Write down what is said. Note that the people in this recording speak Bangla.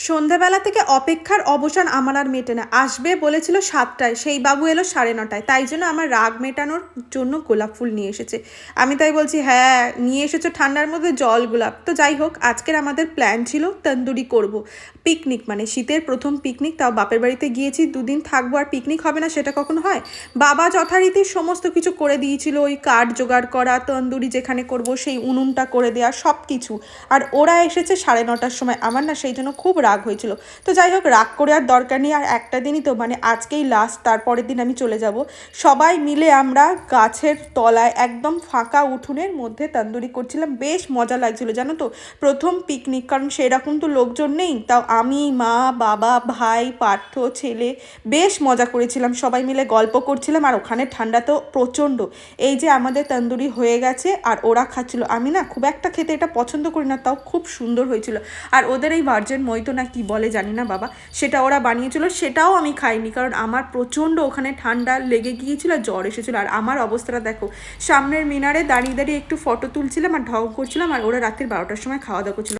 সন্ধ্যাবেলা থেকে অপেক্ষার অবসান আমার আর মেটে না। আসবে বলেছিল ৭টায়, সেই বাবু এলো ৯:৩০। তাই জন্য আমার রাগ মেটানোর জন্য গোলাপ ফুল নিয়ে এসেছে। আমি তাই বলছি, হ্যাঁ নিয়ে এসেছো ঠান্ডার মধ্যে জল গোলাপ। তো যাই হোক, আজকের আমাদের প্ল্যান ছিল তন্দুরি করব। পিকনিক মানে শীতের প্রথম পিকনিক, তাও বাপের বাড়িতে গিয়েছি, দুদিন থাকবো আর পিকনিক হবে না সেটা কখনো হয়? বাবা যথারীতি সমস্ত কিছু করে দিয়েছিল, ওই কাঠ জোগাড় করা, তন্দুরি যেখানে করব সেই উনুনটা করে দেওয়া, সব কিছু। আর ওরা এসেছে 9:30টার সময়। আমার না সেই জন্য খুব রাগ হয়েছিল। তো যাই হোক, রাগ করে আর দরকার নেই, আর একটা দিনই তো, মানে আজকেই লাস্ট, তারপরের দিন আমি চলে যাব। সবাই মিলে আমরা গাছের তলায় একদম ফাঁকা উঠোনের মধ্যে তন্দুরি করছিলাম, বেশ মজা লাগছিল জানো তো। প্রথম পিকনিক, কারণ সেরকম তো লোকজন নেই, তাও আমি, মা, বাবা, ভাই, পার্থ, ছেলে, বেশ মজা করেছিলাম, সবাই মিলে গল্প করছিলাম। আর ওখানে ঠান্ডা তো প্রচণ্ড। এই যে আমাদের তন্দুরি হয়ে গেছে আর ওরা খাচ্ছিল। আমি না খুব একটা খেতে এটা পছন্দ করি না, তাও খুব সুন্দর হয়েছিল। আর ওদের এই ভার্জিন মইতো না কি বলে জানি না বাবা, সেটা ওরা বানিয়েছিল, সেটাও আমি খাইনি, কারণ আমার প্রচণ্ড ওখানে ঠান্ডা লেগে গিয়েছিল, জ্বর এসেছিলো। আর আমার অবস্থাটা দেখো, সামনের মিনারে দাঁড়িয়ে দাঁড়িয়ে একটু ফটো তুলছিলাম আর ঢং করছিলাম, আর ওরা রাতের 12টার সময় খাওয়া দাওয়া করছিল।